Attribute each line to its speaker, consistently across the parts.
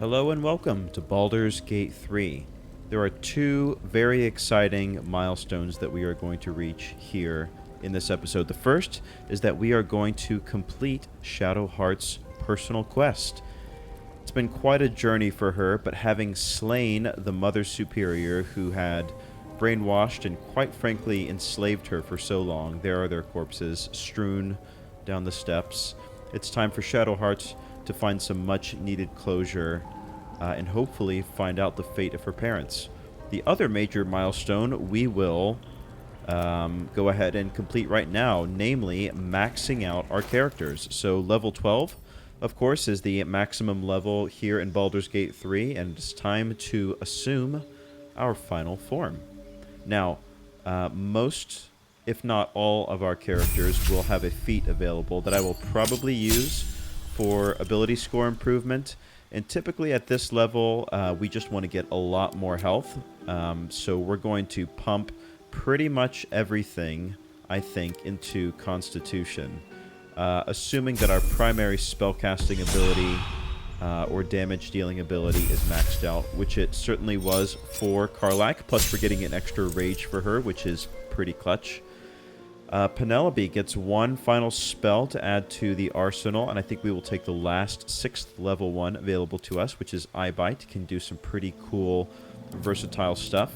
Speaker 1: Hello and welcome to Baldur's Gate 3. There are two very exciting milestones that we are going to reach here in this episode. The first is that we are going to complete Shadowheart's personal quest. It's been quite a journey for her, but having slain the Mother Superior who had brainwashed and quite frankly enslaved her for so long, there are their corpses strewn down the steps. It's time for Shadowheart to find some much-needed closure and hopefully find out the fate of her parents. The other major milestone we will go ahead and complete right now, namely maxing out our characters. So level 12, of course, is the maximum level here in Baldur's Gate 3, and it's time to assume our final form. Now, most, if not all, of our characters will have a feat available that I will probably use for ability score improvement, and typically at this level we just want to get a lot more health, so we're going to pump pretty much everything, I think, into Constitution, assuming that our primary spellcasting ability or damage dealing ability is maxed out, which it certainly was for Karlach, plus we're getting an extra rage for her, which is pretty clutch. Penelope gets one final spell to add to the arsenal, and I think we will take the last 6th level one available to us, which is Eyebite. Can do some pretty cool, versatile stuff.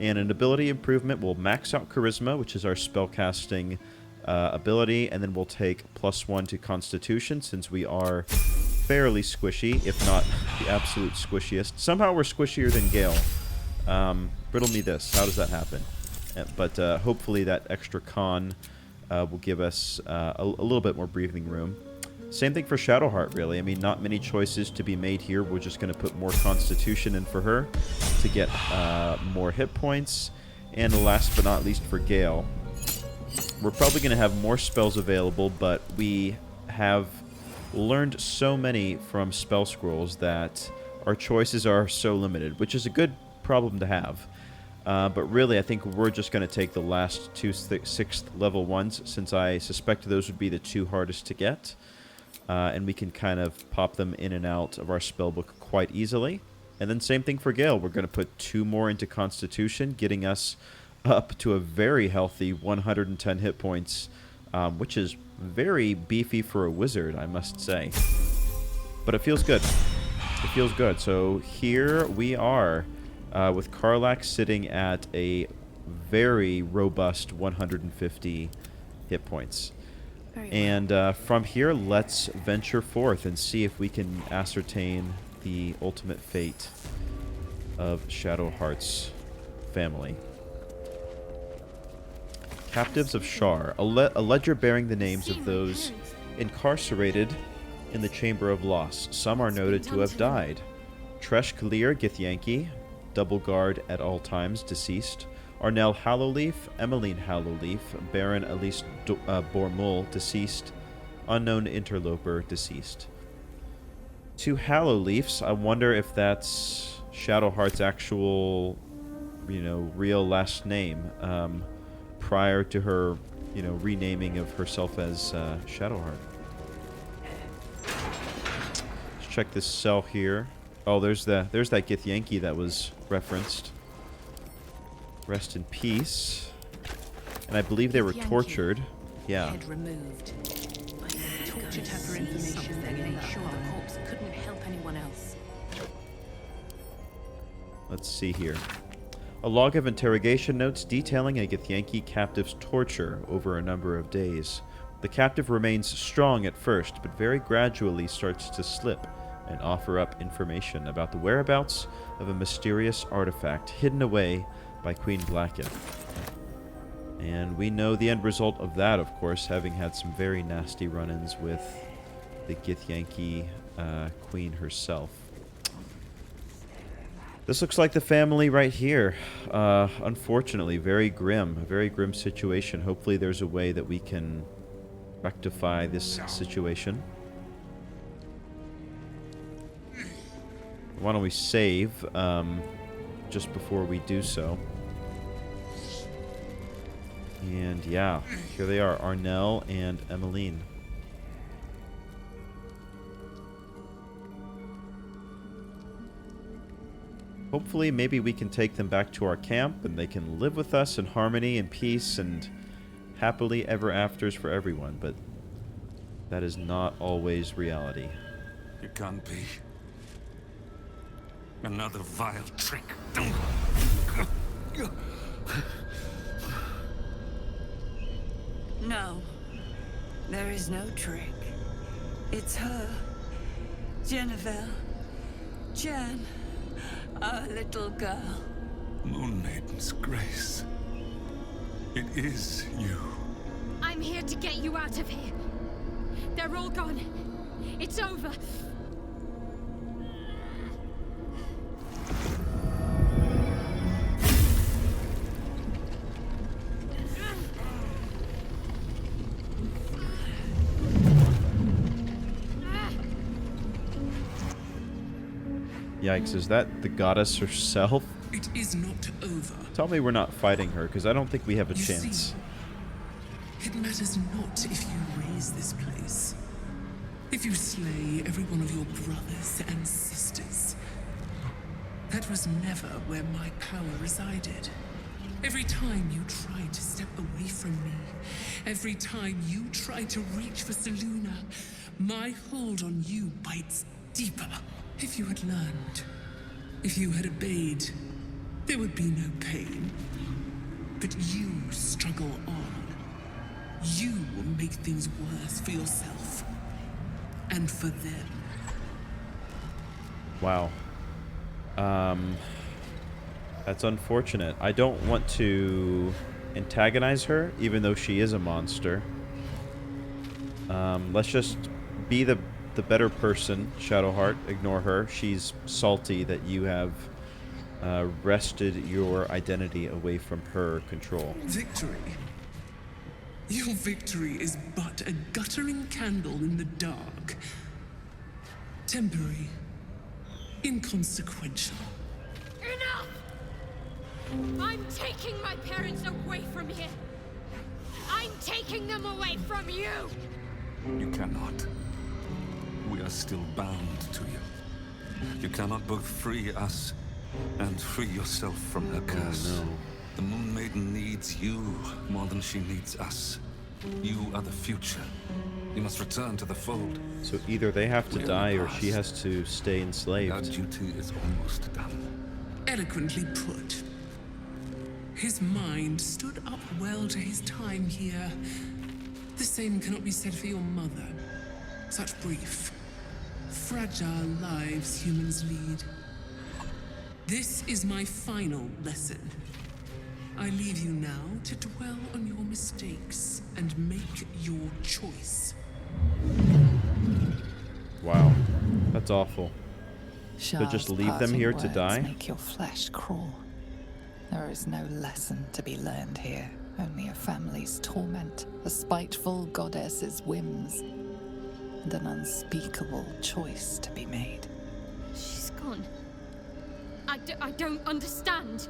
Speaker 1: And an ability improvement will max out Charisma, which is our spellcasting ability, and then we'll take +1 to Constitution, since we are fairly squishy, if not the absolute squishiest. Somehow we're squishier than Gale. Riddle me this. How does that happen? But hopefully that extra con will give us a little bit more breathing room. Same thing for Shadowheart, really. I mean, not many choices to be made here. We're just going to put more Constitution in for her to get more hit points. And last but not least for Gale, we're probably going to have more spells available, but we have learned so many from spell scrolls that our choices are so limited, which is a good problem to have. But really, I think we're just going to take the last two 6th level ones, since I suspect those would be the two hardest to get. And we can kind of pop them in and out of our spellbook quite easily. And then same thing for Gale. We're going to put 2 more into Constitution, getting us up to a very healthy 110 hit points, which is very beefy for a wizard, I must say. But it feels good. It feels good. So here we are. With Karlach sitting at a very robust 150 hit points. And from here, let's venture forth and see if we can ascertain the ultimate fate of Shadowheart's family. Captives of Shar, a ledger bearing the names of those incarcerated in the Chamber of Loss. Some are noted to have died. Tresh Kalir Githyanki, double guard at all times, deceased. Arnell Hallowleaf, Emmeline Hallowleaf, Baron Elise Bormul, deceased. Unknown interloper, deceased. 2 Hallowleafs, I wonder if that's Shadowheart's actual, real last name, prior to her, renaming of herself as Shadowheart. Let's check this cell here. Oh, there's that githyanki that was referenced. Rest in peace. And I believe they were tortured. Yeah.
Speaker 2: Head removed. Tortured her for information, then made sure the corpse couldn't help anyone else.
Speaker 1: Let's see here. A log of interrogation notes detailing a githyanki captive's torture over a number of days. The captive remains strong at first, but very gradually starts to slip and offer up information about the whereabouts of a mysterious artifact hidden away by Queen Blacken. And we know the end result of that, of course, having had some very nasty run-ins with the Githyanki queen herself. This looks like the family right here. Unfortunately, a very grim situation. Hopefully there's a way that we can rectify this situation. Why don't we save just before we do so? And yeah, here they are, Arnell and Emmeline. hopefully maybe we can take them back to our camp and they can live with us in harmony and peace and happily ever afters for everyone, but that is not always reality.
Speaker 3: It can't be. Another vile trick.
Speaker 4: No. There is no trick. It's her. Jennifer. Jen. Our little girl.
Speaker 3: Moon Maiden's grace. It is you.
Speaker 5: I'm here to get you out of here. They're all gone. It's over.
Speaker 1: Yikes, is that the goddess herself?
Speaker 6: It is not over.
Speaker 1: Tell me we're not fighting her, because I don't think we have a
Speaker 6: You
Speaker 1: chance.
Speaker 6: see, it matters not if you raise this place. If you slay every one of your brothers and sisters. That was never where my power resided. Every time you tried to step away from me, every time you tried to reach for Selûne, my hold on you bites deeper. If you had learned, if you had obeyed, there would be no pain. But you struggle on. You will make things worse for yourself. And for them.
Speaker 1: Wow. That's unfortunate. I don't want to antagonize her, even though she is a monster. Let's just be the better person, Shadowheart. Ignore her. She's salty that you have wrested your identity away from her control.
Speaker 6: Victory? Your victory is but a guttering candle in the dark. Temporary. Inconsequential.
Speaker 5: Enough! I'm taking my parents away from here. I'm taking them away from you.
Speaker 3: You cannot. We are still bound to you. You cannot both free us and free yourself from her curse.
Speaker 1: Oh, no.
Speaker 3: The Moon Maiden needs you more than she needs us. You are the future. You must return to the fold.
Speaker 1: So either they have to
Speaker 3: We are
Speaker 1: die
Speaker 3: the
Speaker 1: or she
Speaker 3: past.
Speaker 1: has to stay
Speaker 3: Our
Speaker 1: enslaved.
Speaker 3: duty is almost done.
Speaker 6: Eloquently put. His mind stood up well to his time here. The same cannot be said for your mother. Such brief, fragile lives humans lead. This is my final lesson. I leave you now to dwell on your mistakes and make your choice.
Speaker 1: Wow. That's awful.
Speaker 7: So
Speaker 1: just leave them here to die?
Speaker 7: Make your flesh crawl. There is no lesson to be learned here. Only a family's torment, a spiteful goddess's whims, and an unspeakable choice to be made.
Speaker 5: She's gone. I don't understand.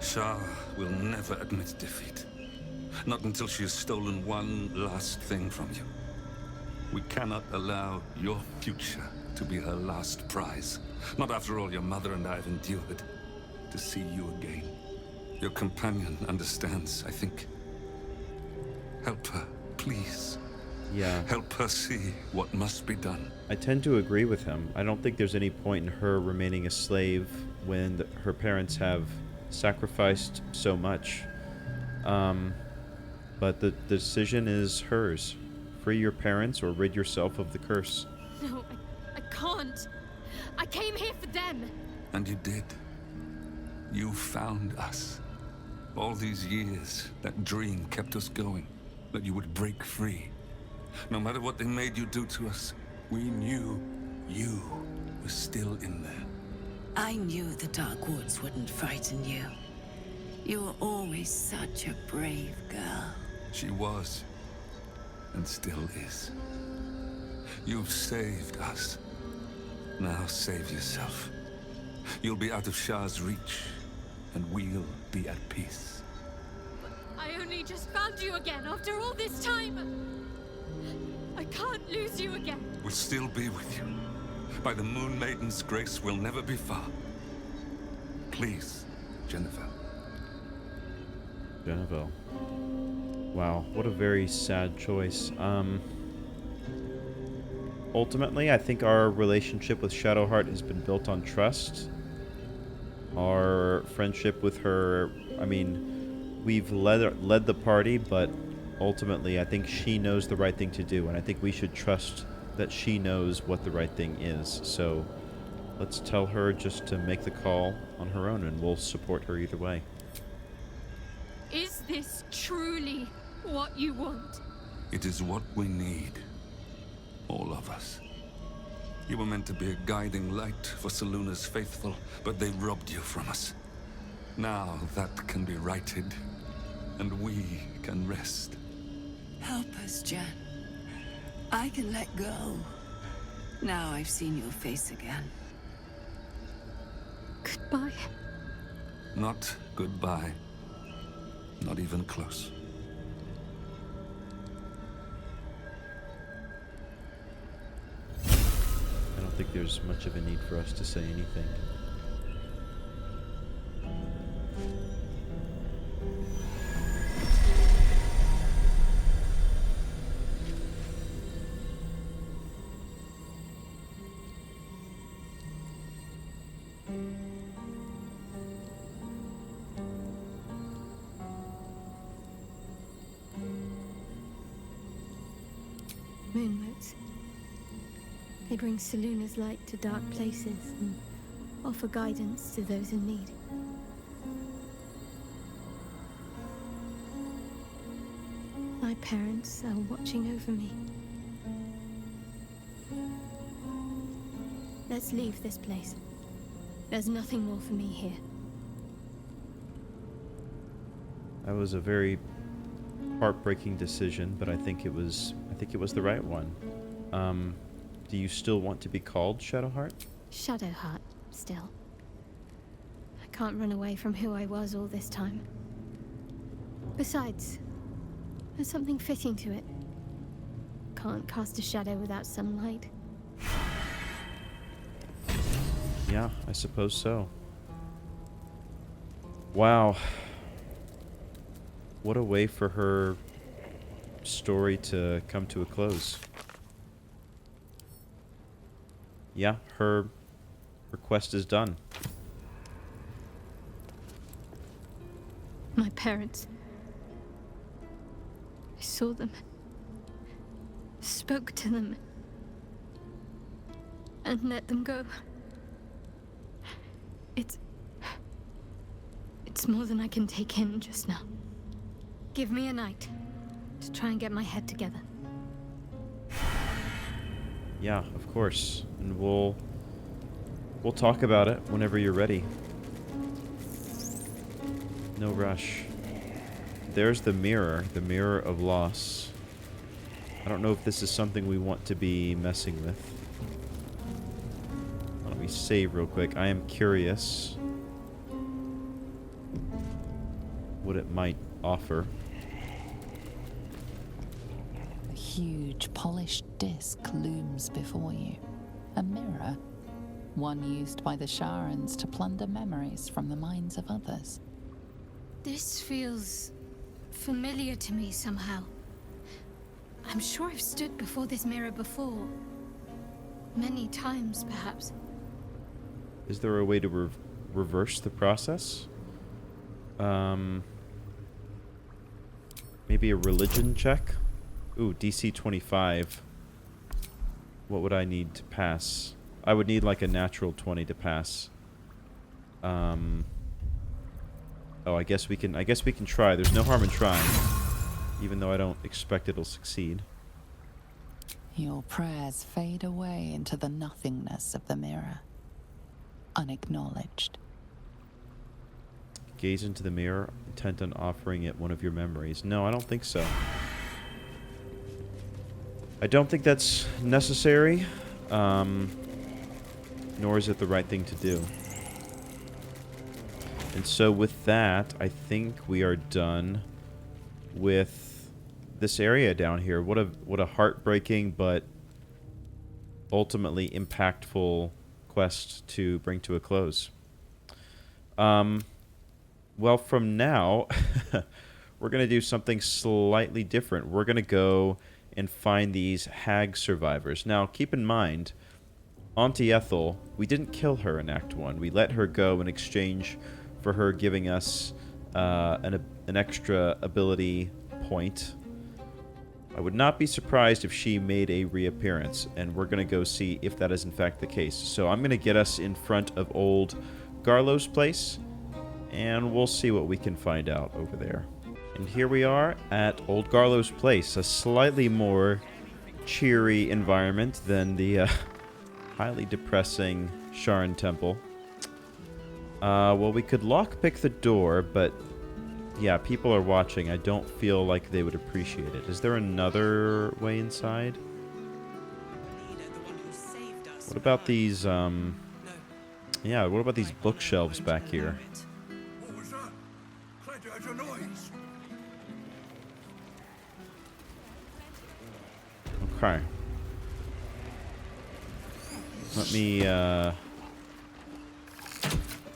Speaker 3: Shah will never admit defeat. Not until she has stolen one last thing from you. We cannot allow your future to be her last prize. Not after all your mother and I have endured. To see you again. Your companion understands, I think. Help her, please.
Speaker 1: Yeah.
Speaker 3: Help her see what must be done.
Speaker 1: I tend to agree with him. I don't think there's any point in her remaining a slave when her parents have sacrificed so much. But the decision is hers. Free your parents or rid yourself of the curse.
Speaker 5: No, I can't. I came here for them.
Speaker 3: And you did. You found us. All these years, that dream kept us going. That you would break free. No matter what they made you do to us, we knew you were still in there.
Speaker 4: I knew the Dark Woods wouldn't frighten you. You were always such a brave girl.
Speaker 3: She was, and still is. You've saved us. Now save yourself. You'll be out of Shah's reach, and we'll be at peace.
Speaker 5: I only just found you again after all this time. I can't lose you again.
Speaker 3: We'll still be with you. By the Moon Maiden's grace, we'll never be far. Please, Jennifer.
Speaker 1: Jennifer. Wow, what a very sad choice. Ultimately, I think our relationship with Shadowheart has been built on trust. Our friendship with her, I mean, we've led the party, but ultimately, I think she knows the right thing to do, and I think we should trust that she knows what the right thing is. So let's tell her just to make the call on her own, and we'll support her either way.
Speaker 5: Is this truly what you want?
Speaker 3: It is what we need. All of us. You were meant to be a guiding light for Selûne's faithful, but they robbed you from us. Now that can be righted, and we can rest.
Speaker 4: Help us, Jen. I can let go. Now I've seen your face again.
Speaker 5: Goodbye.
Speaker 3: Not goodbye. Not even close.
Speaker 1: I don't think there's much of a need for us to say anything.
Speaker 5: Moonmotes. They bring Selûne's light to dark places and offer guidance to those in need. My parents are watching over me. Let's leave this place. There's nothing more for me here.
Speaker 1: That was a very heartbreaking decision, but I think it was the right one. Do you still want to be called Shadowheart?
Speaker 5: Shadowheart, still. I can't run away from who I was all this time. Besides, there's something fitting to it. Can't cast a shadow without some light.
Speaker 1: Yeah, I suppose so. Wow. What a way for her story to come to a close. Yeah, her quest is done.
Speaker 5: My parents. I saw them. Spoke to them. And let them go. It's more than I can take in just now. Give me a night to try and get my head together.
Speaker 1: Yeah, of course. And we'll talk about it whenever you're ready. No rush. There's the mirror of loss. I don't know if this is something we want to be messing with. Let me save real quick. I am curious what it might offer.
Speaker 7: A huge polished disc looms before you. A mirror. One used by the Sharans to plunder memories from the minds of others.
Speaker 5: This feels familiar to me somehow. I'm sure I've stood before this mirror before. Many times, perhaps.
Speaker 1: Is there a way to reverse the process? Maybe a religion check? Ooh, DC 25. What would I need to pass? I would need like a natural 20 to pass. Oh, I guess we can try. There's no harm in trying. Even though I don't expect it'll succeed.
Speaker 7: Your prayers fade away into the nothingness of the mirror. Unacknowledged.
Speaker 1: Gaze into the mirror, intent on offering it one of your memories. No, I don't think so. I don't think that's necessary. Nor is it the right thing to do. And so with that, I think we are done with this area down here. What a heartbreaking but ultimately impactful quest to bring to a close. Well, from now, we're going to do something slightly different. We're going to go and find these hag survivors. Now, keep in mind, Auntie Ethel, we didn't kill her in Act 1. We let her go in exchange for her giving us an extra ability point. I would not be surprised if she made a reappearance, and we're going to go see if that is in fact the case. So I'm going to get us in front of old Garlo's place, and we'll see what we can find out over there. And here we are at old Garlo's place, a slightly more cheery environment than the highly depressing Sharn Temple. Well, we could lockpick the door, but yeah, people are watching. I don't feel like they would appreciate it. Is there another way inside? What about these, yeah, what about these bookshelves back here?
Speaker 8: What was that? Tried to heard a noise.
Speaker 1: Okay. Let me,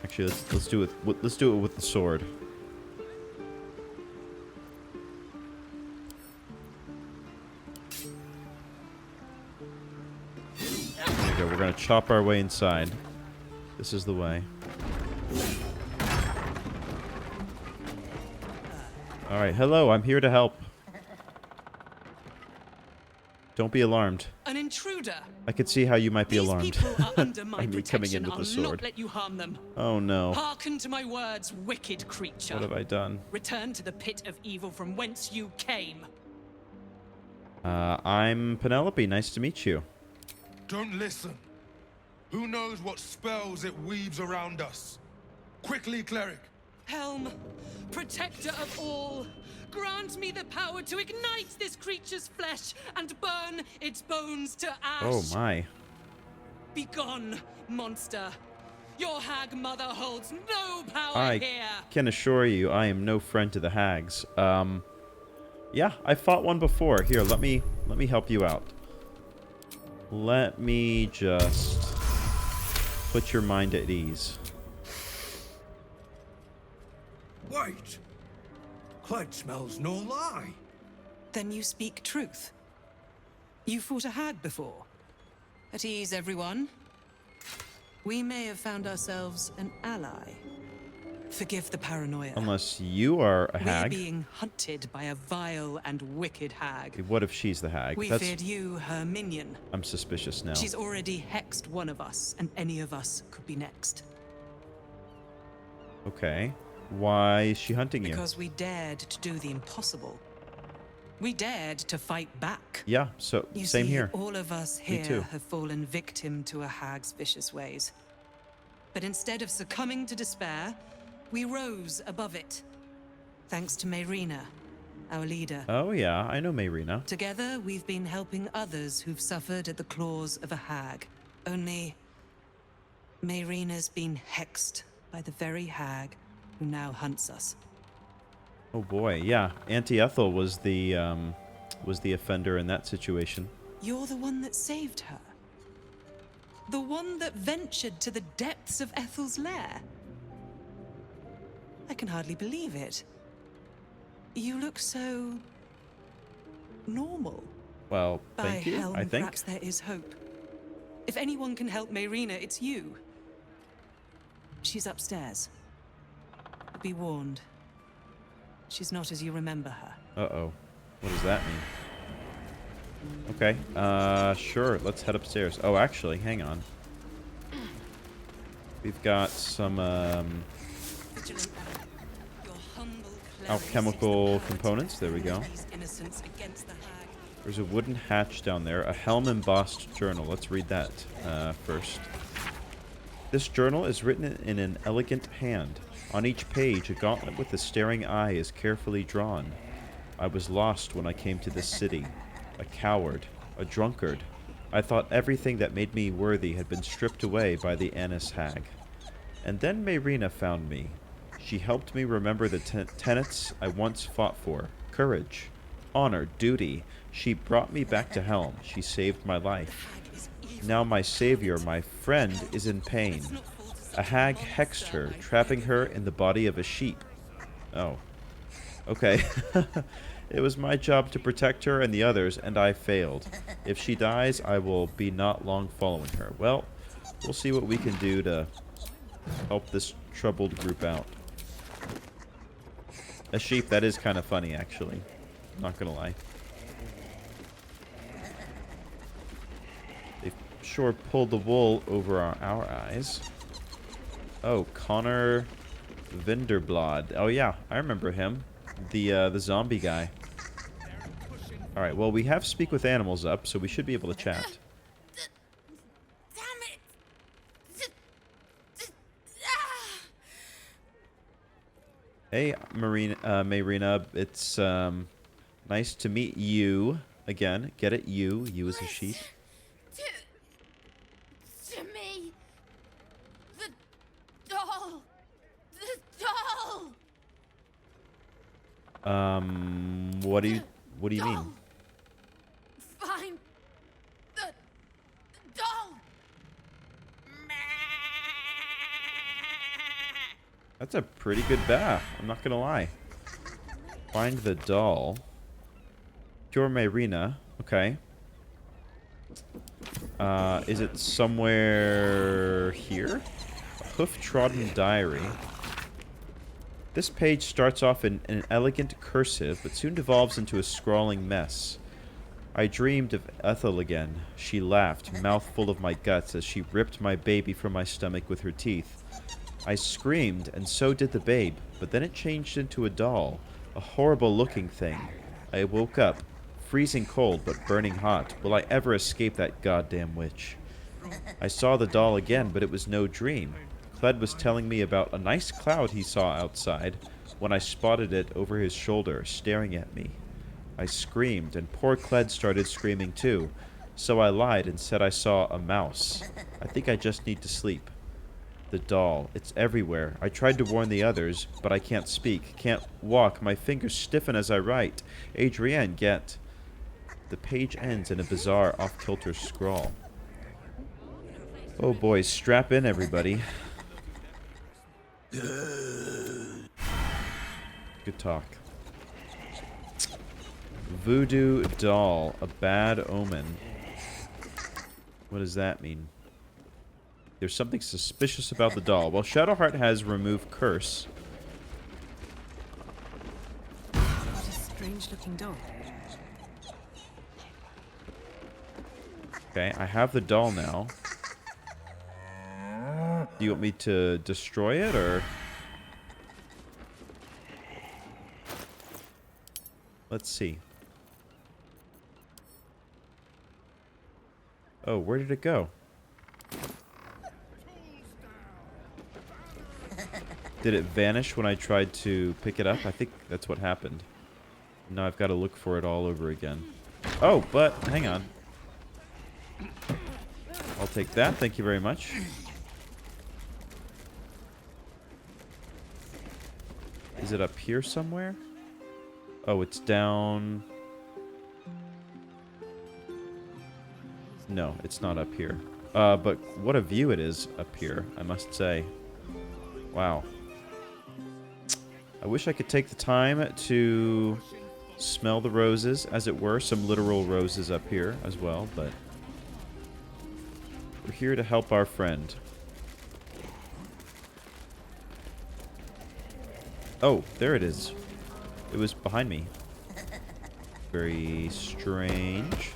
Speaker 1: actually, let's do it. Let's do it with the sword. There we go. We're gonna chop our way inside. This is the way. All right. Hello. I'm here to help. Don't be alarmed.
Speaker 2: An intruder.
Speaker 1: I could see how you might be
Speaker 2: These
Speaker 1: alarmed.
Speaker 2: people are under my
Speaker 1: by me coming in
Speaker 2: protection.
Speaker 1: with
Speaker 2: I'll
Speaker 1: the sword.
Speaker 2: not let you harm them.
Speaker 1: Oh no.
Speaker 2: Hearken to my words, wicked creature.
Speaker 1: What have I done?
Speaker 2: Return to the pit of evil from whence you came.
Speaker 1: I'm Penelope. Nice to meet you.
Speaker 8: Don't listen. Who knows what spells it weaves around us? Quickly, cleric.
Speaker 2: Helm, protector of all, grant me the power to ignite this creature's flesh and burn its bones to ash.
Speaker 1: Oh my.
Speaker 2: Begone, monster. Your hag mother holds no power
Speaker 1: I
Speaker 2: here.
Speaker 1: can assure you I am no friend to the hags. Yeah, I fought one before. Here, let me help you out. Let me just put your mind at ease.
Speaker 8: Wait. Clyde smells no lie.
Speaker 9: Then you speak truth. You fought a hag before. At ease, everyone. We may have found ourselves an ally. Forgive the paranoia.
Speaker 1: Unless you are a
Speaker 9: We're
Speaker 1: hag.
Speaker 9: being hunted by a vile and wicked hag.
Speaker 1: What if she's the hag?
Speaker 9: We feared you, her minion.
Speaker 1: I'm suspicious now.
Speaker 9: She's already hexed one of us, and any of us could be next.
Speaker 1: Okay. Why is she hunting you?
Speaker 9: Because we dared to do the impossible. We dared to fight back.
Speaker 1: Yeah, so
Speaker 9: You
Speaker 1: same
Speaker 9: see,
Speaker 1: here.
Speaker 9: all of us
Speaker 1: Me
Speaker 9: here
Speaker 1: too.
Speaker 9: have fallen victim to a hag's vicious ways. But instead of succumbing to despair, we rose above it. Thanks to Marina, our leader.
Speaker 1: Oh yeah, I know Marina.
Speaker 9: Together, we've been helping others who've suffered at the claws of a hag. Only, Marina's been hexed by the very hag who now hunts us.
Speaker 1: Oh boy, yeah. Auntie Ethel was the offender in that situation.
Speaker 9: You're the one that saved her. The one that ventured to the depths of Ethel's lair. I can hardly believe it. You look so normal.
Speaker 1: Well,
Speaker 9: By
Speaker 1: thank you,
Speaker 9: Helm,
Speaker 1: I think.
Speaker 9: perhaps there is hope. If anyone can help Marina, it's you. She's upstairs. Be warned. She's not as you remember her.
Speaker 1: Uh-oh. What does that mean? Okay, sure, let's head upstairs. Oh, actually, hang on. We've got some, alchemical components. There we go. There's a wooden hatch down there. A helm-embossed journal. Let's read that first. This journal is written in an elegant hand. On each page, a gauntlet with a staring eye is carefully drawn. I was lost when I came to this city. A coward. A drunkard. I thought everything that made me worthy had been stripped away by the Annis hag. And then Marina found me. She helped me remember the tenets I once fought for. Courage. Honor. Duty. She brought me back to Helm. She saved my life. Now my savior, my friend, is in pain. A hag hexed her, trapping her in the body of a sheep. Oh. Okay. It was my job to protect her and the others, and I failed. If she dies, I will be not long following her. Well, we'll see what we can do to help this troubled group out. A sheep, that is kind of funny, actually. Not gonna lie. They've sure pulled the wool over our eyes. Oh, Connor Vinderblad. Oh yeah, I remember him. The zombie guy. Alright, well, we have Speak with Animals up, so we should be able to chat.
Speaker 5: Damn it!
Speaker 1: Hey, Marina, it's nice to meet you again. Get it? You as a sheep.
Speaker 5: To me, the doll.
Speaker 1: What do you mean?
Speaker 5: Find the doll.
Speaker 1: That's a pretty good bath, I'm not gonna lie. Find the doll. Cure Marina. Okay. Is it somewhere here? A hoof-trodden diary. This page starts off in an elegant cursive, but soon devolves into a scrawling mess. I dreamed of Ethel again. She laughed, mouth full of my guts, as she ripped my baby from my stomach with her teeth. I screamed, and so did the babe, but then it changed into a doll, a horrible-looking thing. I woke up, freezing cold but burning hot. Will I ever escape that goddamn witch? I saw the doll again, but it was no dream. Cled was telling me about a nice cloud he saw outside when I spotted it over his shoulder, staring at me. I screamed, and poor Cled started screaming too, so I lied and said I saw a mouse. I think I just need to sleep. The doll, it's everywhere. I tried to warn the others, but I can't speak, can't walk, my fingers stiffen as I write. Adrienne, get... The page ends in a bizarre, off-kilter scrawl. Oh boy, strap in everybody. Good talk. Voodoo doll, a bad omen. What does that mean? There's something suspicious about the doll. Well, Shadowheart has remove curse.
Speaker 9: What a strange-looking doll.
Speaker 1: Okay, I have the doll now. Do you want me to destroy it, or...? Let's see. Oh, where did it go? Did it vanish when I tried to pick it up? I think that's what happened. Now I've got to look for it all over again. Oh, but hang on. I'll take that. Thank you very much. Is it up here somewhere? Oh, it's down... No, it's not up here. But what a view it is up here, I must say. Wow. I wish I could take the time to smell the roses, as it were. Some literal roses up here as well, but... We're here to help our friend. Oh, there it is. It was behind me. Very strange.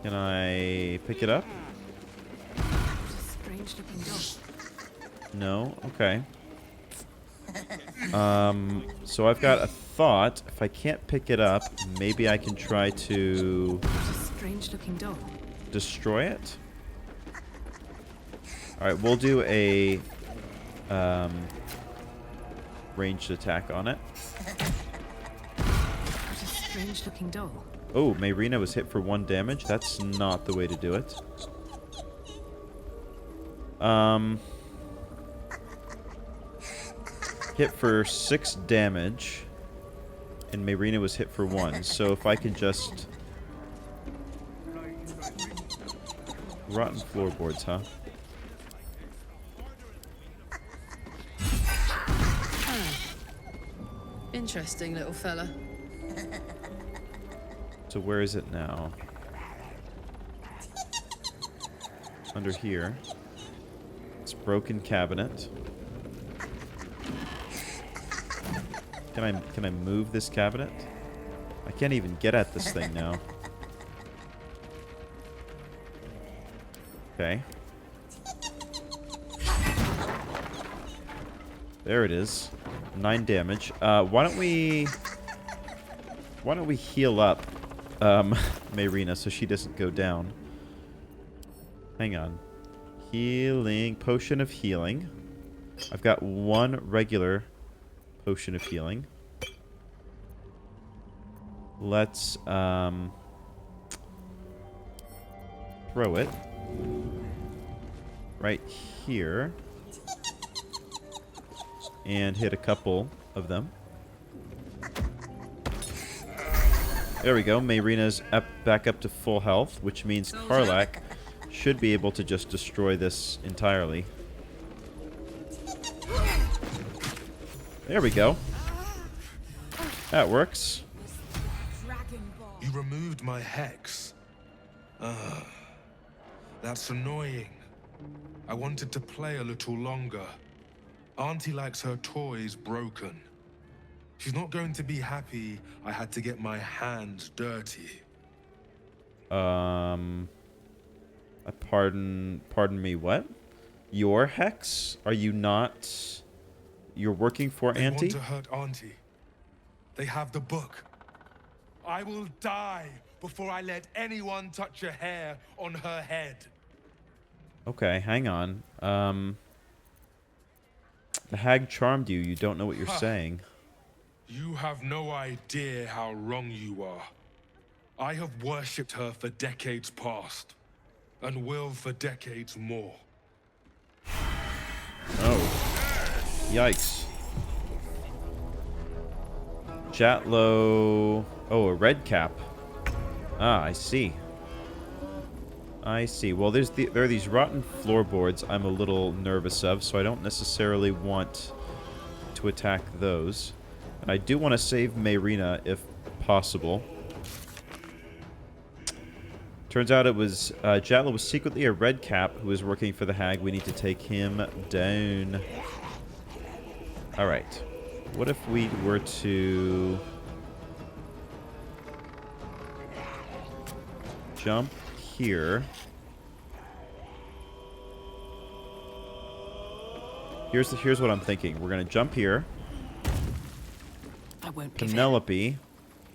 Speaker 1: Can I pick it up?
Speaker 9: Strange-looking doll.
Speaker 1: No? Okay. So I've got a thought. If I can't pick it up, maybe I can try to...
Speaker 9: Strange-looking doll.
Speaker 1: Destroy it? Alright, we'll do a... ranged attack on it.
Speaker 9: What a strange-looking doll.
Speaker 1: Oh, Marina was hit for 1 damage. That's not the way to do it. Hit for 6 damage. And Marina was hit for 1. So if I can just... Rotten floorboards, huh?
Speaker 10: Interesting little fella.
Speaker 1: So where is it now? Under here. It's broken cabinet. Can I move this cabinet? I can't even get at this thing now. Okay. There it is. 9 damage. Why don't we heal up Marina so she doesn't go down? Hang on. Healing. Potion of healing. I've got 1 regular potion of healing. Let's throw it right here and hit a couple of them. There we go. Marina's back up to full health, which means Karlach should be able to just destroy this entirely. There we go. That works.
Speaker 8: You removed my hex. That's annoying. I wanted to play a little longer. Auntie likes her toys broken. She's not going to be happy I had to get my hands dirty.
Speaker 1: Pardon me, what? Your hex? Are you not... You're working for
Speaker 8: They
Speaker 1: Auntie?
Speaker 8: want to hurt Auntie. They have the book. I will die before I let anyone touch a hair on her head.
Speaker 1: Okay, hang on. The hag charmed you. You don't know what you're saying.
Speaker 8: You have no idea how wrong you are. I have worshipped her for decades past, and will for decades more.
Speaker 1: Oh. Yikes. Jatlo... Oh, a Redcap. Ah, I see. I see. Well, there are these rotten floorboards I'm a little nervous of, so I don't necessarily want to attack those. And I do want to save Marina if possible. Turns out it was Jatlo was secretly a Redcap who was working for the hag. We need to take him down. All right. What if we were to jump here? Here's what I'm thinking. We're gonna jump here.
Speaker 9: I won't give in.
Speaker 1: Penelope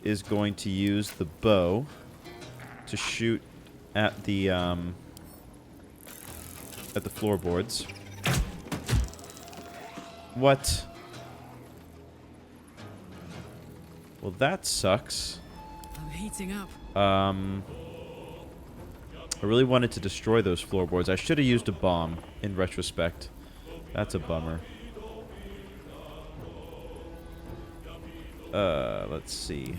Speaker 1: is going to use the bow to shoot at the floorboards. What? Well, that sucks.
Speaker 9: I'm heating up.
Speaker 1: I really wanted to destroy those floorboards. I should have used a bomb in retrospect. That's a bummer. Let's see.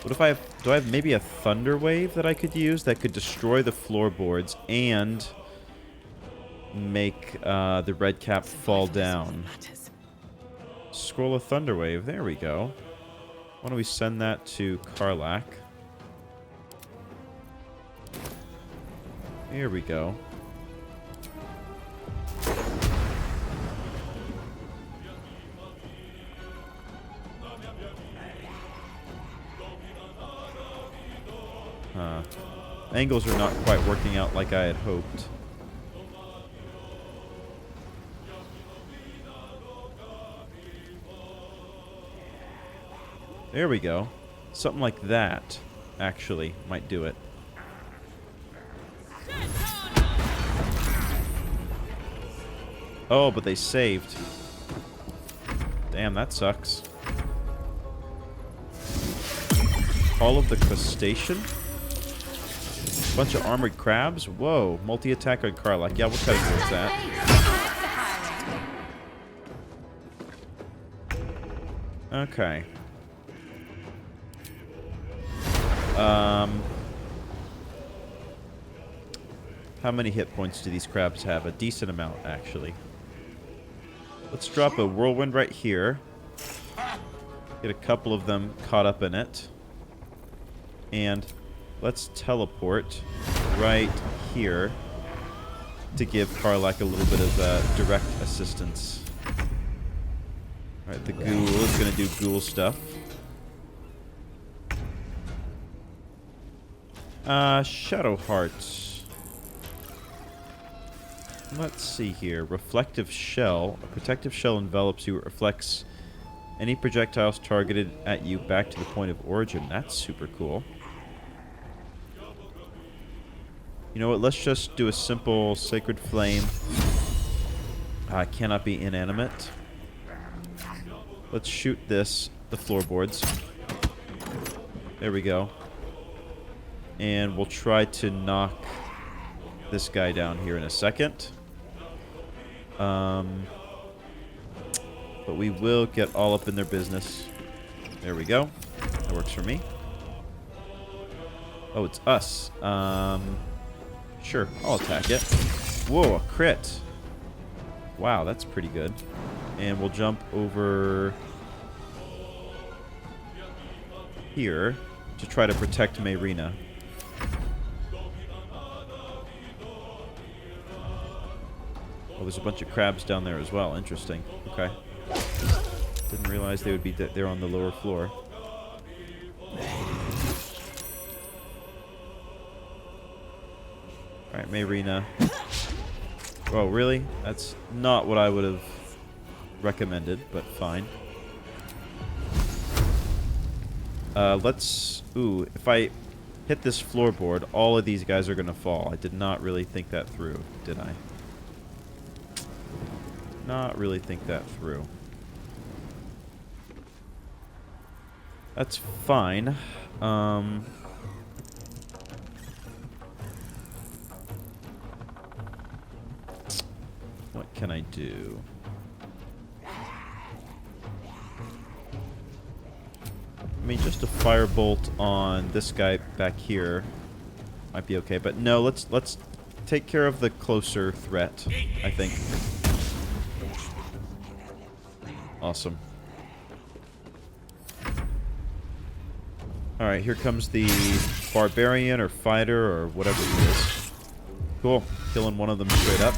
Speaker 1: What if do I have maybe a thunder wave that I could use that could destroy the floorboards and make the Redcap fall down? Scroll of thunder wave. There we go. Why don't we send that to Karlach? Here we go. Huh. Angles are not quite working out like I had hoped. There we go. Something like that, actually, might do it. Oh, but they saved. Damn, that sucks. All of the crustacean? Bunch of armored crabs? Whoa, multi-attack on Karlach. Yeah, we'll try towards that. Okay. How many hit points do these crabs have? A decent amount, actually. Let's drop a whirlwind right here. Get a couple of them caught up in it. And let's teleport right here to give Karlach a little bit of direct assistance. Alright, the ghoul is going to do ghoul stuff. Shadowheart. Let's see here. Reflective shell. A protective shell envelops you. It reflects any projectiles targeted at you back to the point of origin. That's super cool. You know what? Let's just do a simple sacred flame. Cannot be inanimate. Let's shoot the floorboards. There we go. And we'll try to knock this guy down here in a second. But we will get all up in their business. There we go. That works for me. Oh, it's us. Sure, I'll attack it. Whoa, a crit. Wow, that's pretty good. And we'll jump over here to try to protect Marina. Oh, there's a bunch of crabs down there as well. Interesting. Okay. Didn't realize they would be there on the lower floor. Alright, Marina. Oh, really? That's not what I would have recommended, but fine. Let's... Ooh, if I hit this floorboard, all of these guys are going to fall. I did not really think that through, did I? Not really think that through. That's fine. What can I do? I mean, just a firebolt on this guy back here might be okay, but no, let's take care of the closer threat, I think. Awesome. Alright, here comes the barbarian or fighter or whatever he is. Cool. Killing one of them straight up.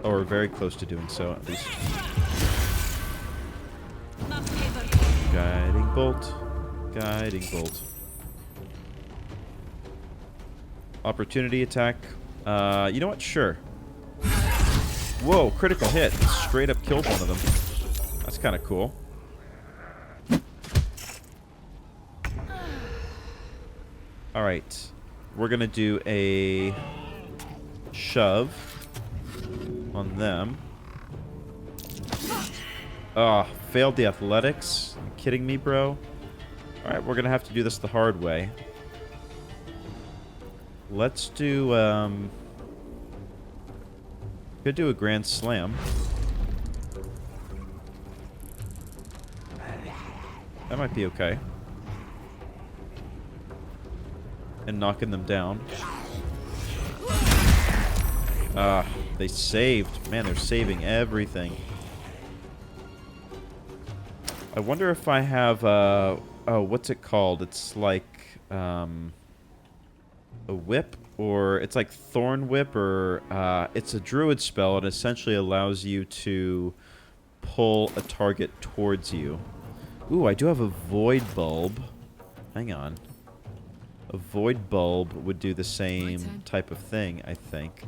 Speaker 1: Or very close to doing so, at least. Guiding bolt. Guiding bolt. Opportunity attack. You know what? Sure. Whoa, critical hit. Straight up killed one of them. That's kind of cool. Alright. We're going to do a shove on them. Ah, failed the athletics. Are you kidding me, bro? Alright, we're going to have to do this the hard way. Let's do, could do a grand slam. That might be okay. And knocking them down. Ah, they saved. Man, they're saving everything. I wonder if I have, oh, what's it called? It's like, a whip, or it's like Thorn Whip, or, it's a druid spell. It essentially allows you to pull a target towards you. Ooh, I do have a void bulb. Hang on. A void bulb would do the same type of thing, I think.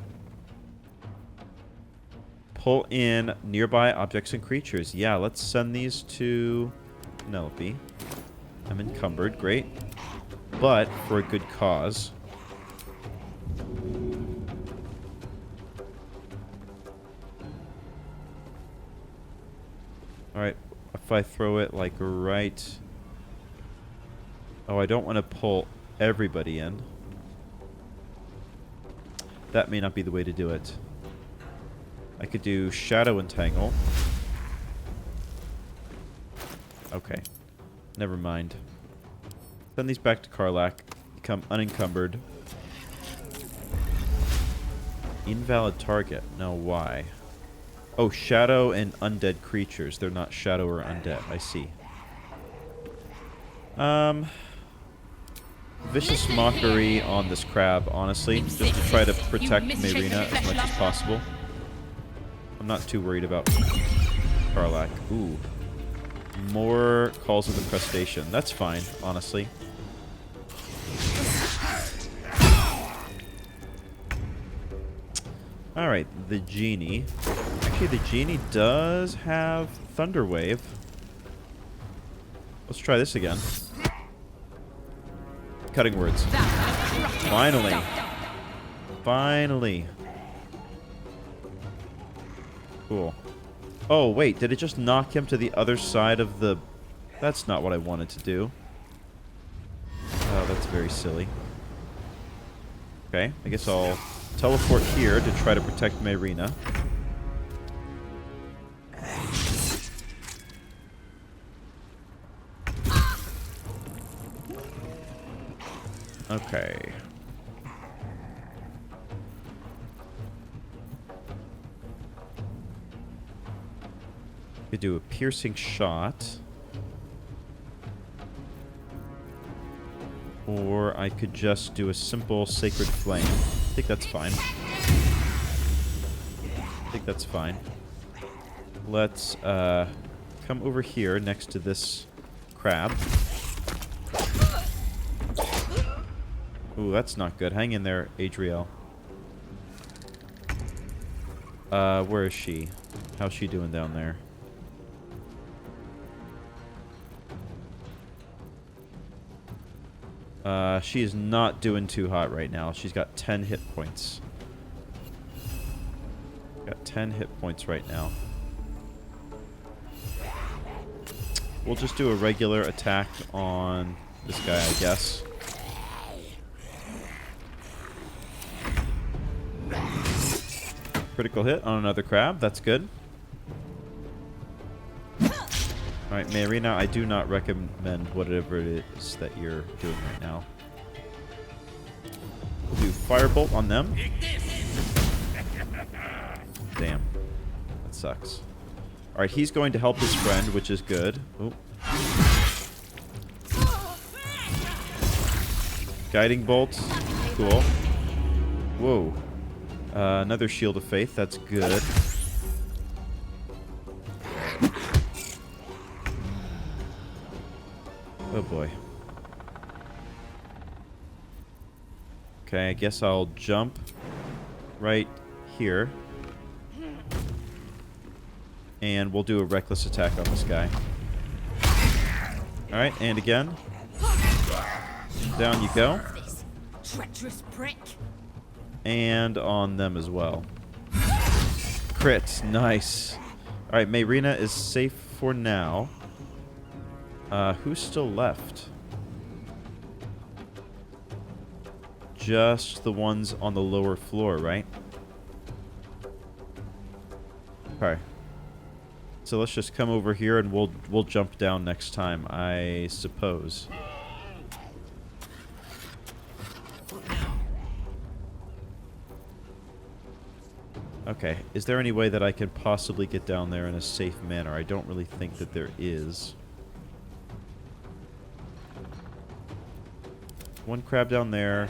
Speaker 1: Pull in nearby objects and creatures. Yeah, let's send these to Penelope. I'm encumbered. Great. But for a good cause. Alright. If I throw it, like, right... Oh, I don't want to pull everybody in. That may not be the way to do it. I could do Shadow Entangle. Okay. Never mind. Send these back to Karlach. Become unencumbered. Invalid target. Now why? Oh, shadow and undead creatures. They're not shadow or undead. I see. Vicious mockery on this crab, honestly. Just to try to protect Marina as much as possible. I'm not too worried about Karlach. Ooh. More calls of incrustation. That's fine, honestly. Alright, the genie. Actually, the genie does have Thunder Wave. Let's try this again. Cutting words. Finally. Finally. Cool. Oh, wait. Did it just knock him to the other side of the... That's not what I wanted to do. Oh, that's very silly. Okay. I guess I'll teleport here to try to protect Marina. Okay. Could do a piercing shot. Or I could just do a simple sacred flame. I think that's fine. I think that's fine. Let's come over here next to this crab. Ooh, that's not good. Hang in there, Adriel. Where is she? How's she doing down there? She is not doing too hot right now. She's got 10 hit points. Got 10 hit points right now. We'll just do a regular attack on this guy, I guess. Critical hit on another crab. That's good. Alright, Marina, I do not recommend whatever it is that you're doing right now. We'll do Firebolt on them. Damn. That sucks. Alright, he's going to help his friend, which is good. Oop. Guiding Bolt. Cool. Whoa. Another Shield of Faith. That's good. Oh boy. Okay, I guess I'll jump right here. And we'll do a reckless attack on this guy. Alright, and again. Down you go.
Speaker 2: Treacherous prick.
Speaker 1: And on them as well. Crit. Nice. Alright, Marina is safe for now. Who's still left? Just the ones on the lower floor, right? Okay. So let's just come over here and we'll jump down next time, I suppose. Okay, is there any way that I can possibly get down there in a safe manner? I don't really think that there is. One crab down there.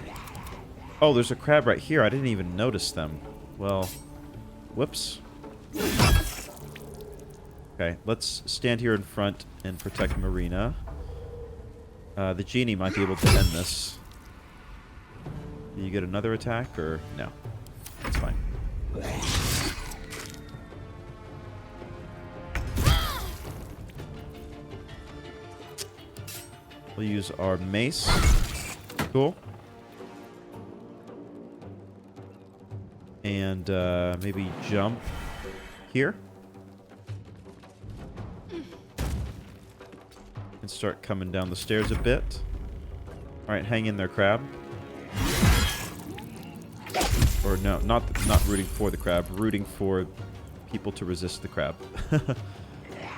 Speaker 1: Oh, there's a crab right here. I didn't even notice them. Well, whoops. Okay, let's stand here in front and protect Marina. The genie might be able to end this. Do you get another attack, or no? That's fine. We'll use our mace. Cool. And maybe jump here. And start coming down the stairs a bit. Alright, hang in there, crab. Or no, not rooting for the crab. Rooting for people to resist the crab.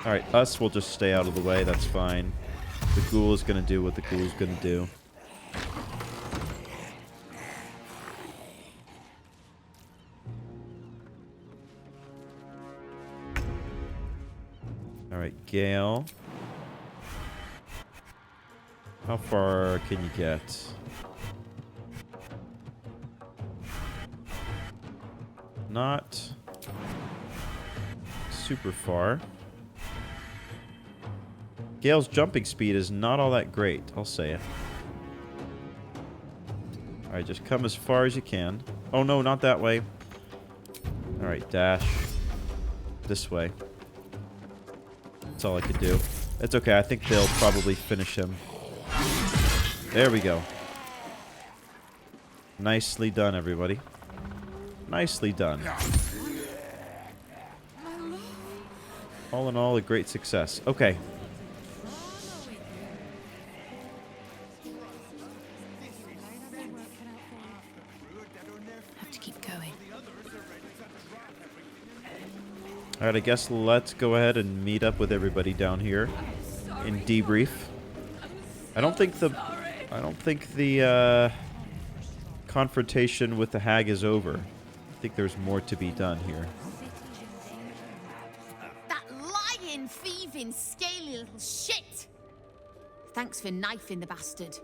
Speaker 1: Alright, us will just stay out of the way. That's fine. The ghoul is going to do what the ghoul is going to do. Alright, Gale. How far can you get? Not super far. Gale's jumping speed is not all that great, I'll say it. Alright, just come as far as you can. Oh no, not that way. Alright, dash. This way. That's all I could do. It's okay, I think they'll probably finish him. There we go. Nicely done, everybody. Nicely done. All in all, a great success. Okay.
Speaker 4: Have to keep going.
Speaker 1: Alright, I guess let's go ahead and meet up with everybody down here in debrief. I don't think the confrontation with the hag is over. I think there's more to be done here.
Speaker 11: That lying, thieving, scaly little shit! Thanks for knifing the bastard.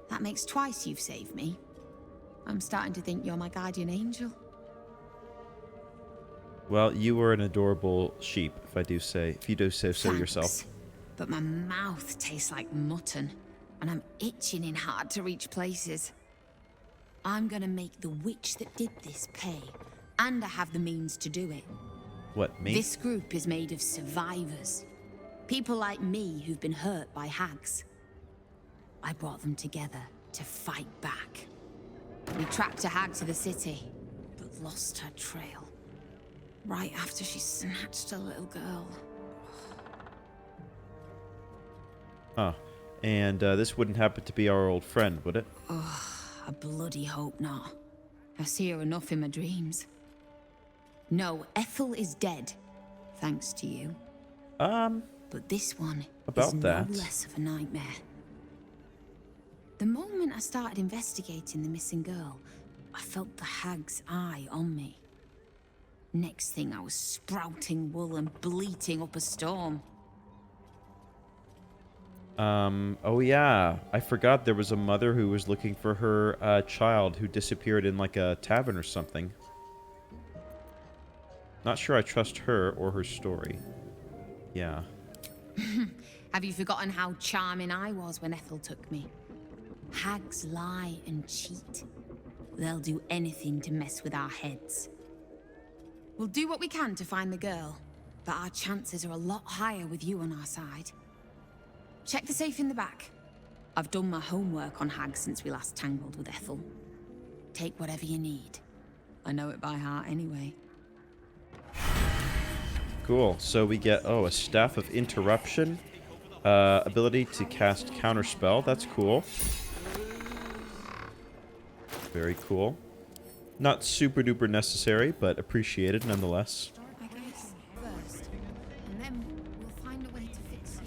Speaker 11: That makes twice you've saved me. I'm starting to think you're my guardian angel.
Speaker 1: Well, you were an adorable sheep, if you do say so
Speaker 11: Thanks.
Speaker 1: yourself.
Speaker 11: But my mouth tastes like mutton, and I'm itching in hard to reach places. I'm gonna make the witch that did this pay, and I have the means to do it.
Speaker 1: What, me?
Speaker 11: This group is made of survivors. People like me who've been hurt by hags. I brought them together to fight back. We tracked a hag to the city, but lost her trail. Right after she snatched a little girl.
Speaker 1: Huh. And this wouldn't happen to be our old friend, would it?
Speaker 11: Ugh, I bloody hope not. I see her enough in my dreams. No, Ethel is dead, thanks to you.
Speaker 1: But
Speaker 11: this one
Speaker 1: about
Speaker 11: is
Speaker 1: that.
Speaker 11: no less of a nightmare. The moment I started investigating the missing girl, I felt the hag's eye on me. Next thing, I was sprouting wool and bleating up a storm.
Speaker 1: Oh yeah. I forgot there was a mother who was looking for her child who disappeared in like a tavern or something. Not sure I trust her or her story. Yeah.
Speaker 11: Have you forgotten how charming I was when Ethel took me? Hags lie and cheat. They'll do anything to mess with our heads. We'll do what we can to find the girl, but our chances are a lot higher with you on our side. Check the safe in the back. I've done my homework on hags since we last tangled with Ethel. Take whatever you need. I know it by heart anyway.
Speaker 1: Cool. So we get, a Staff of Interruption. Ability to cast Counterspell. That's cool. Very cool. Not super duper necessary, but appreciated nonetheless.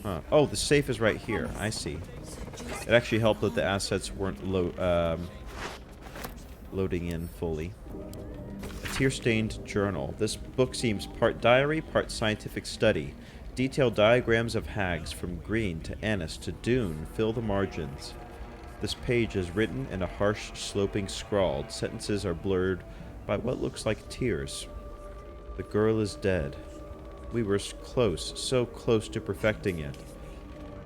Speaker 1: Huh. Oh, the safe is right here. I see. It actually helped that the assets weren't loading in fully. A tear-stained journal. This book seems part diary, part scientific study. Detailed diagrams of hags from green to anise to dune fill the margins. This page is written in a harsh, sloping scrawl. Sentences are blurred by what looks like tears. The girl is dead. We were close, so close to perfecting it.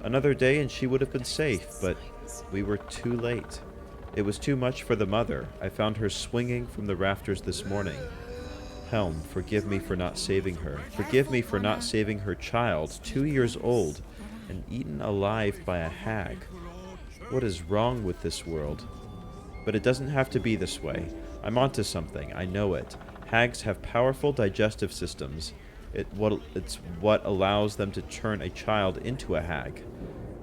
Speaker 1: Another day and she would have been safe, but we were too late. It was too much for the mother. I found her swinging from the rafters this morning. Helm, forgive me for not saving her. Forgive me for not saving her child, 2 years old, and eaten alive by a hag. What is wrong with this world? But it doesn't have to be this way. I'm onto something. I know it. Hags have powerful digestive systems. It's what allows them to turn a child into a hag.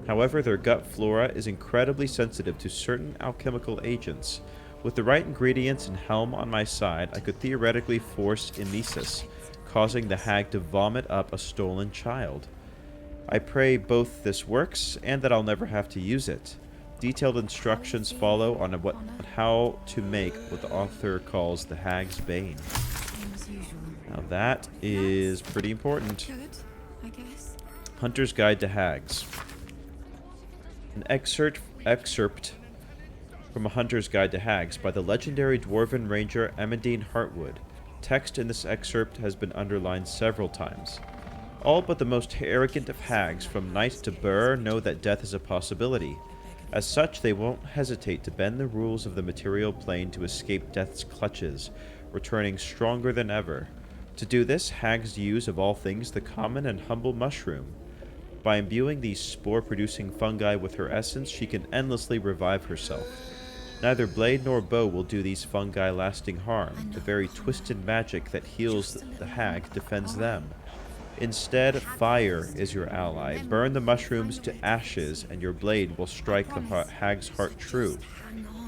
Speaker 1: However, their gut flora is incredibly sensitive to certain alchemical agents. With the right ingredients and Helm on my side, I could theoretically force emesis, causing the hag to vomit up a stolen child. I pray both this works and that I'll never have to use it. Detailed instructions follow on how to make what the author calls the Hag's Bane. Now that is pretty important. Hunter's Guide to Hags. An excerpt from A Hunter's Guide to Hags by the legendary dwarven ranger Emmeline Hartwood. Text in this excerpt has been underlined several times. All but the most arrogant of hags, from knight to burr, know that death is a possibility. As such, they won't hesitate to bend the rules of the material plane to escape death's clutches, returning stronger than ever. To do this, hags use, of all things, the common and humble mushroom. By imbuing these spore-producing fungi with her essence, she can endlessly revive herself. Neither blade nor bow will do these fungi lasting harm. The very twisted magic that heals the hag defends them. Instead, fire is your ally. Burn the mushrooms to ashes, and your blade will strike the hag's heart true.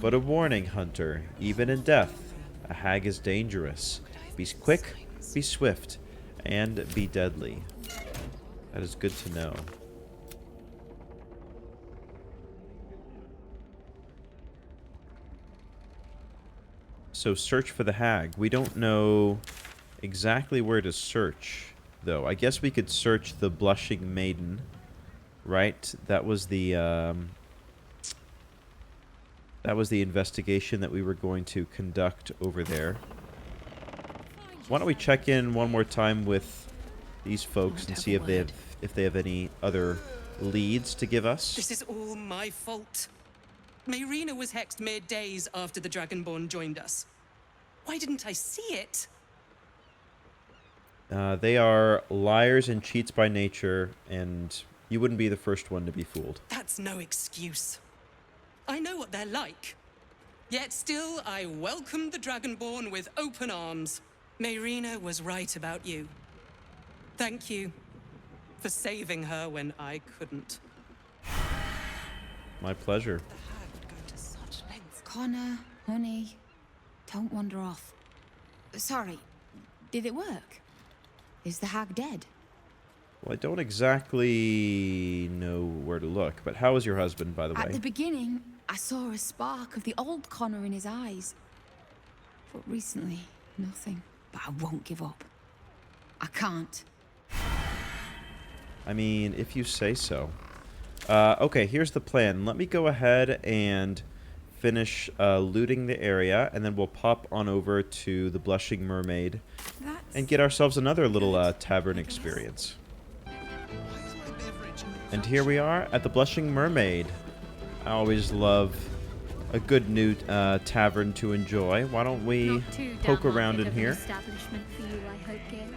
Speaker 1: But a warning, Hunter. Even in death, a hag is dangerous. Be quick, be swift, and be deadly. That is good to know. So search for the hag. We don't know exactly where to search, though. I guess we could search the Blushing Maiden, right? That was the investigation that we were going to conduct over there. Why don't we check in one more time with these folks and see if they have any other leads to give us.
Speaker 2: This is all my fault. Marina was hexed mere days after the Dragonborn joined us. Why didn't I see it?
Speaker 1: They are liars and cheats by nature, and you wouldn't be the first one to be fooled.
Speaker 2: That's no excuse. I know what they're like. Yet still, I welcomed the Dragonborn with open arms. Marina was right about you. Thank you for saving her when I couldn't.
Speaker 1: My pleasure.
Speaker 11: Connor, honey, don't wander off. Sorry, did it work? Is the hag dead?
Speaker 1: Well, I don't exactly know where to look, but how is your husband, by the way?
Speaker 11: At the beginning, I saw a spark of the old Connor in his eyes. But recently, nothing. But I won't give up. I can't.
Speaker 1: I mean, if you say so. Okay, here's the plan. Let me go ahead and finish looting the area, and then we'll pop on over to the Blushing Mermaid and get ourselves another little tavern experience. And here we are at the Blushing Mermaid. I always love a good new tavern to enjoy. Why don't we poke around in here?
Speaker 5: Establishment for you, I hope, Gale.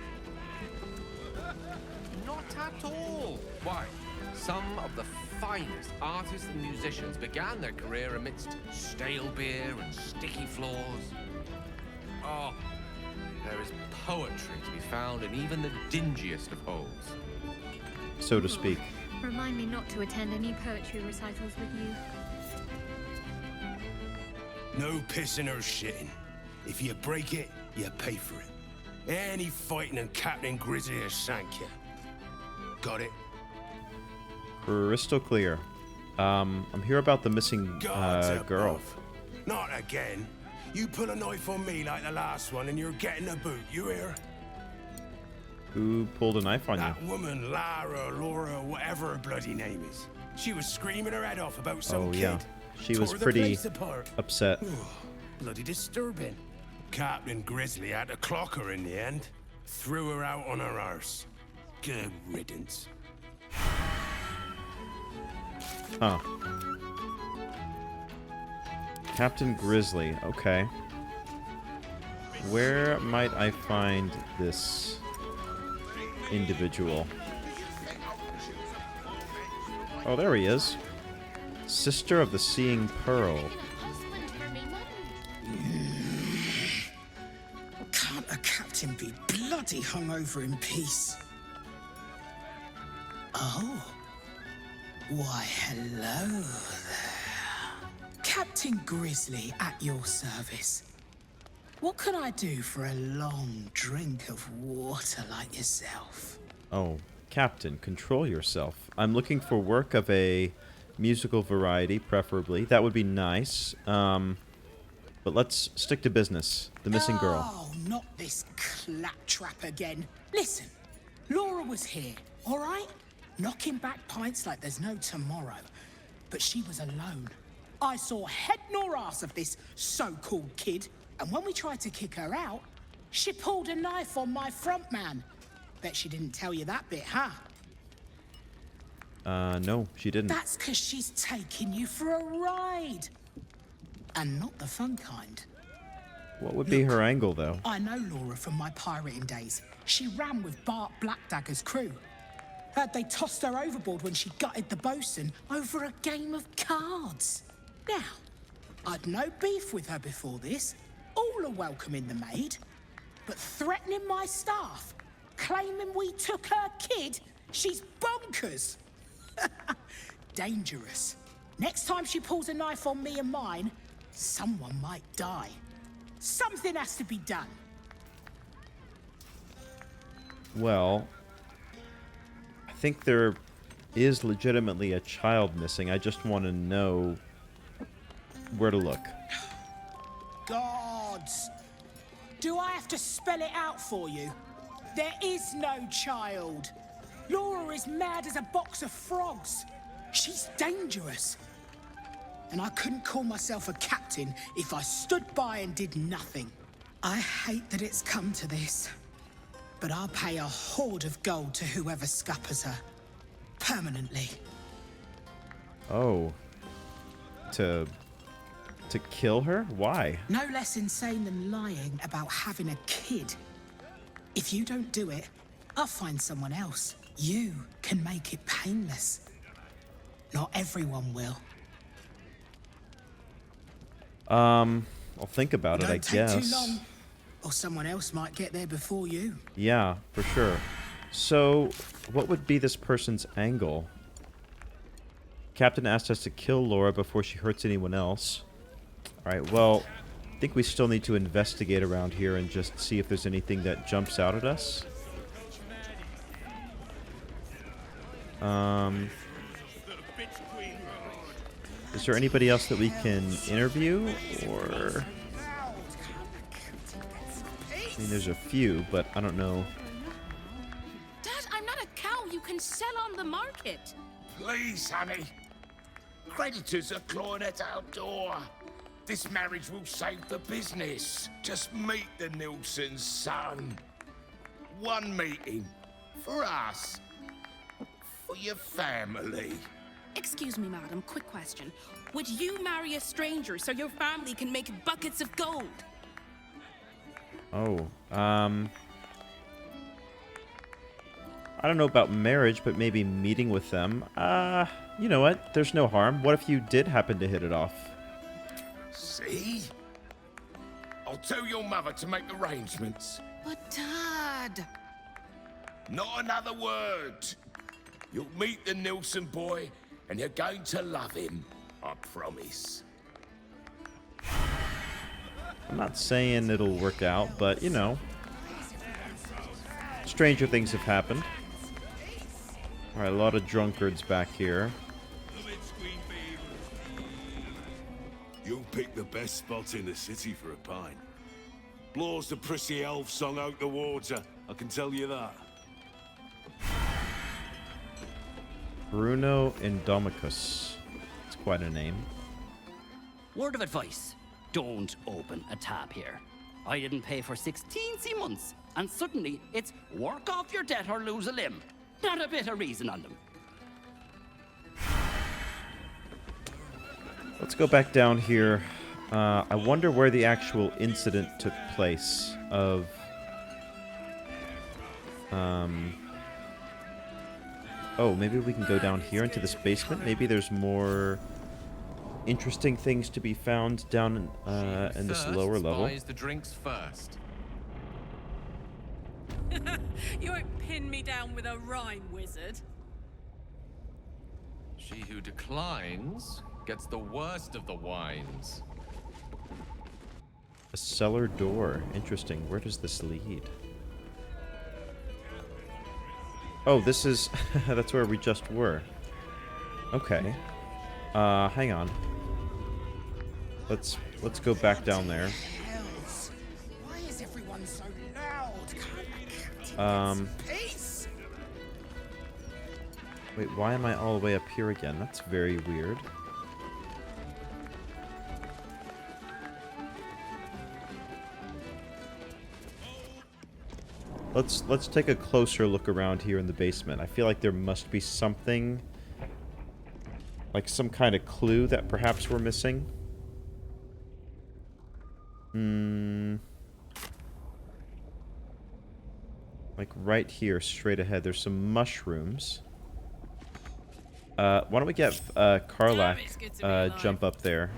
Speaker 12: Not at all. Why? Some of the finest artists and musicians began their career amidst stale beer and sticky floors. Oh, there is poetry to be found in even the dingiest of holes.
Speaker 1: So to speak.
Speaker 5: Remind me not to attend any poetry recitals with you.
Speaker 13: No pissing or shitting. If you break it, you pay for it. Any fighting and Captain Grizzly will shank you. Got it?
Speaker 1: Crystal clear. I'm here about the missing girl.
Speaker 13: Not again. You pull a knife on me like the last one and you're getting a boot, you hear?
Speaker 1: Who pulled a knife on you?
Speaker 13: That woman, Laura, whatever her bloody name is. She was screaming her head off about some kid.
Speaker 1: Yeah. She was pretty upset.
Speaker 13: Bloody disturbing. Captain Grizzly had to clock her in the end. Threw her out on her arse. Good riddance.
Speaker 1: Huh. Captain Grizzly, okay. Where might I find this individual? Oh, there he is. Sister of the Seeing Pearl.
Speaker 14: Can't a captain be bloody hungover in peace? Oh. Why, hello there. Captain Grizzly at your service. What can I do for a long drink of water like yourself?
Speaker 1: Oh, Captain, control yourself. I'm looking for work of a musical variety, preferably. That would be nice. But let's stick to business. The missing girl.
Speaker 14: Oh, not this claptrap again. Listen, Laura was here, all right? Knocking back pints like there's no tomorrow. But she was alone. I saw head nor ass of this so-called kid, and when we tried to kick her out, she pulled a knife on my front man. Bet she didn't tell you that bit, huh?
Speaker 1: No, she didn't.
Speaker 14: That's because she's taking you for a ride. And not the fun kind.
Speaker 1: What would be her angle, though?
Speaker 14: I know Laura from my pirating days. She ran with Bart Blackdagger's crew. Heard they tossed her overboard when she gutted the bosun over a game of cards. Now, I'd no beef with her before this. All are welcome in the maid. But threatening my staff, claiming we took her kid, she's bonkers. Dangerous. Next time she pulls a knife on me and mine, someone might die. Something has to be done.
Speaker 1: Well, I think there is legitimately a child missing. I just want to know where to look.
Speaker 14: Gods! Do I have to spell it out for you? There is no child. Laura is mad as a box of frogs. She's dangerous. And I couldn't call myself a captain if I stood by and did nothing. I hate that it's come to this. But I'll pay a hoard of gold to whoever scuppers her. Permanently.
Speaker 1: Oh. To kill her? Why?
Speaker 14: No less insane than lying about having a kid. If you don't do it, I'll find someone else. You can make it painless. Not everyone will.
Speaker 1: I'll think about it, I guess.
Speaker 14: Don't take too long, or someone else might get there before you.
Speaker 1: Yeah, for sure. So, what would be this person's angle? Captain asked us to kill Laura before she hurts anyone else. Alright, well, I think we still need to investigate around here and just see if there's anything that jumps out at us. Is there anybody else that we can interview, or... I mean, there's a few, but I don't know.
Speaker 11: Dad, I'm not a cow you can sell on the market.
Speaker 13: Please, honey. Creditors are clawing at our door. This marriage will save the business. Just meet the Nilsson's son. One meeting. For us. For your family.
Speaker 15: Excuse me, madam, quick question. Would you marry a stranger so your family can make buckets of gold?
Speaker 1: Oh, I don't know about marriage, but maybe meeting with them. You know what? There's no harm. What if you did happen to hit it off?
Speaker 13: See? I'll tell your mother to make arrangements.
Speaker 15: But, Dad...
Speaker 13: Not another word. You'll meet the Nilsson boy, and you're going to love him. I promise.
Speaker 1: I'm not saying it'll work out, but, you know. Stranger things have happened. Alright, a lot of drunkards back here.
Speaker 13: You'll pick the best spot in the city for a pint. Blows the prissy elf song out the water, I can tell you that.
Speaker 1: Bruno Indomicus. It's quite a name.
Speaker 16: Word of advice. Don't open a tab here. I didn't pay for 16 months, and suddenly it's work off your debt or lose a limb. Not a bit of reason on them.
Speaker 1: Let's go back down here. I wonder where the actual incident took place of... Oh, maybe we can go down here into this basement. Maybe there's more interesting things to be found down in this lower level.
Speaker 12: Buys the drinks first.
Speaker 15: You won't pin me down with a rhyme, wizard.
Speaker 12: She who declines gets the worst of the wines.
Speaker 1: A cellar door. Interesting. Where does this lead? Oh, this is... that's where we just were. Okay. Hang on. Let's go back down there.
Speaker 14: Why is everyone so loud? Peace.
Speaker 1: Wait, why am I all the way up here again? That's very weird. Let's take a closer look around here in the basement. I feel like there must be something, like some kind of clue that perhaps we're missing. Like right here, straight ahead, there's some mushrooms. Why don't we get Karlach jump up there?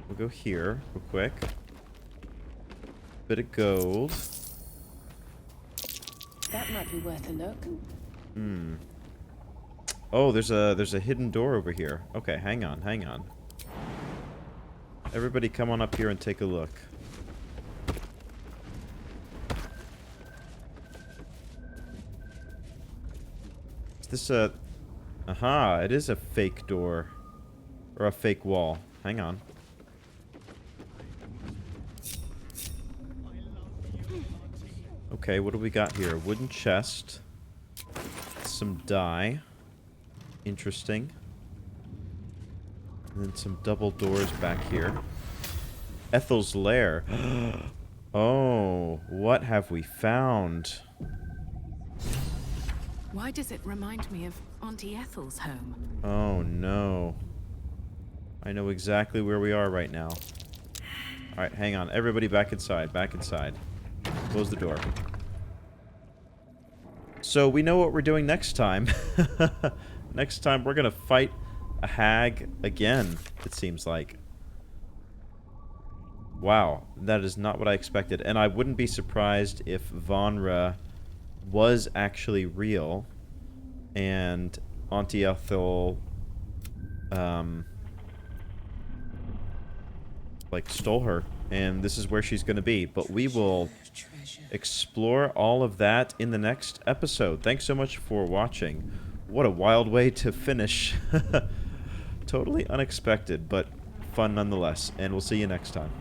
Speaker 1: We'll go here real quick. Bit of gold.
Speaker 15: That might be worth a look.
Speaker 1: Oh, there's a hidden door over here. Okay, hang on. Everybody come on up here and take a look. Is this a... Aha, it is a fake door. Or a fake wall. Hang on. Okay, what do we got here? Wooden chest. Some dye. Interesting. And then some double doors back here. Ethel's lair. Oh, what have we found?
Speaker 15: Why does it remind me of Auntie Ethel's home?
Speaker 1: Oh, no. I know exactly where we are right now. Alright, hang on. Everybody back inside. Back inside. Close the door. So we know what we're doing next time. Next time we're gonna fight a hag again, it seems like. Wow, that is not what I expected. And I wouldn't be surprised if Vonra was actually real and Auntie Ethel like stole her, and this is where she's gonna be. But we will explore all of that in the next episode. Thanks so much for watching. What a wild way to finish. Totally unexpected, but fun nonetheless. And we'll see you next time.